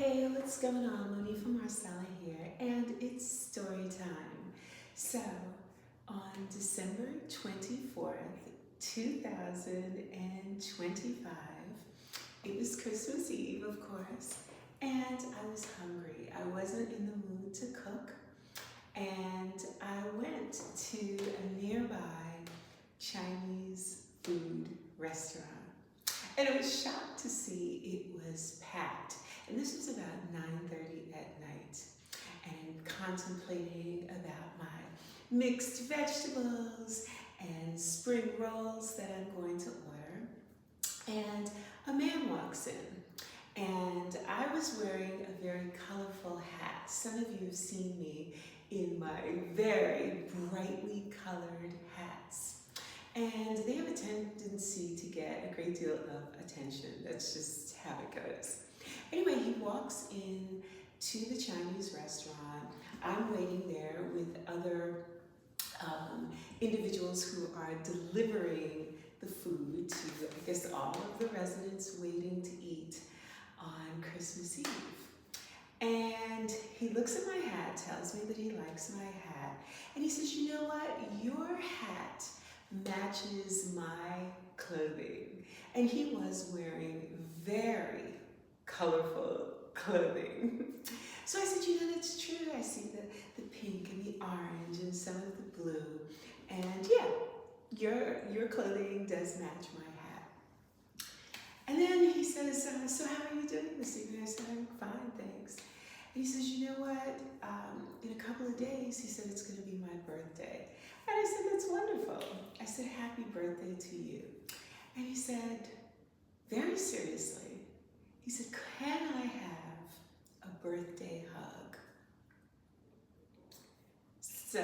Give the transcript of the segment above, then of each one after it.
Hey, what's going on? Monifa Marcella here, and it's story time. So, on December 24th, 2025, it was Christmas Eve, of course, and I was hungry. I wasn't in the mood to cook, and I went to a nearby Chinese food restaurant. And I was shocked to see it was packed. And this was about 9:30 at night. And contemplating about my mixed vegetables and spring rolls that I'm going to order. And a man walks in. And I was wearing a very colorful hat. Some of you have seen me in my very brightly colored hats. And they have a tendency to get a great deal of attention. That's just how it goes. Anyway, he walks in to the Chinese restaurant. I'm waiting there with other individuals who are delivering the food to, I guess, all of the residents waiting to eat on Christmas Eve. And he looks at my hat, tells me that he likes my hat, and he says, "You know what? Your hat matches my clothing." And he was wearing very colorful clothing. So I said, "You know, that's true. I see the pink and the orange and some of the blue. And yeah, your clothing does match my hat." And then he says, "So how are you doing this evening?" I said, "I'm fine, thanks." And he says, "You know what? In a couple of days," he said, "it's going to be my birthday." And I said, "That's wonderful." I said, "Happy birthday to you." And he said, very seriously, he said, "Can I have a birthday hug?" So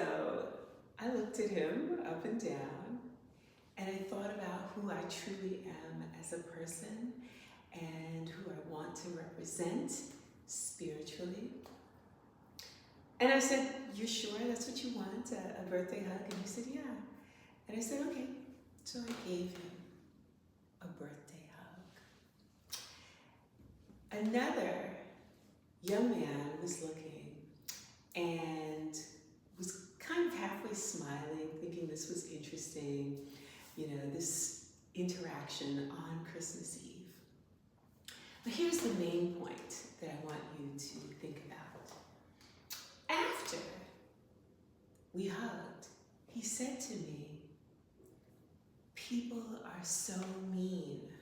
I looked at him up and down, and I thought about who I truly am as a person and who I want to represent spiritually. And I said, "You sure that's what you want, a birthday hug?" And he said, "Yeah." And I said, "Okay." So I gave him a birthday hug. Another young man was looking and was kind of halfway smiling, thinking this was interesting, this interaction on Christmas Eve. But here's the main point that I want you to think about. After we hugged, he said to me, "People are so mean."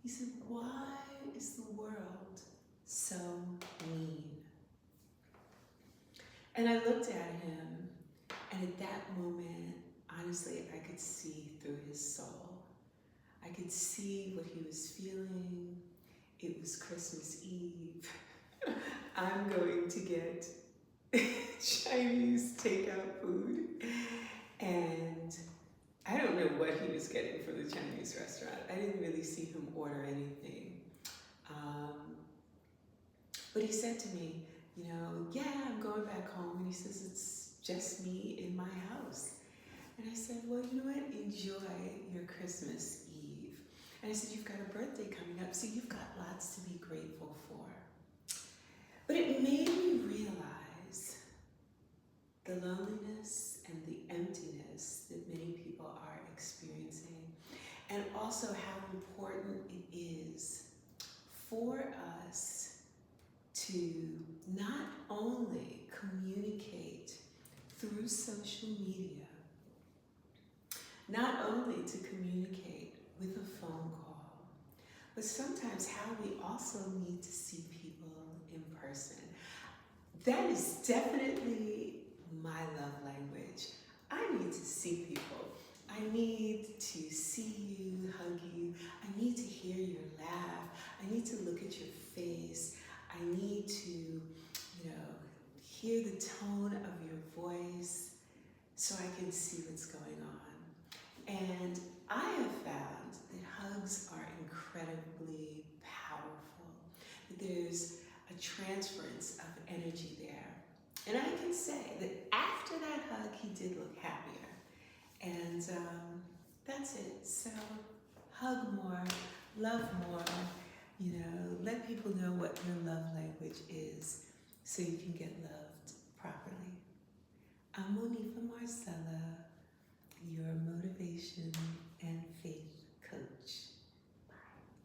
He said, "Why is the world so mean?" And I looked at him, and at that moment, honestly, I could see through his soul. I could see what he was feeling. It was Christmas Eve. I'm going to get Chinese takeout food. And I don't know what he was getting from the Chinese restaurant. I didn't really see him order anything. But he said to me, "Yeah, I'm going back home." And he says, "It's just me in my house." And I said, "Well, you know what? Enjoy your Christmas Eve." And I said, "You've got a birthday coming up, so you've got lots to be grateful for." But it made me realize the loneliness and the emptiness that many people are experiencing, and also how important it is for us to not only communicate through social media, not only to communicate with a phone call, but sometimes how we also need to see people in person. That is definitely my love language. I need to see people. I need to see you, hug you. I need to hear your laugh. I need to look at your face. I need to, hear the tone of your voice so I can see what's going on. And I have found that hugs are incredibly powerful. That there's a transference of energy there. And I can say that after that hug, he did look happier. And that's it. So hug more, love more, let people know what your love language language is so you can get loved properly. I'm Monifa Marcella.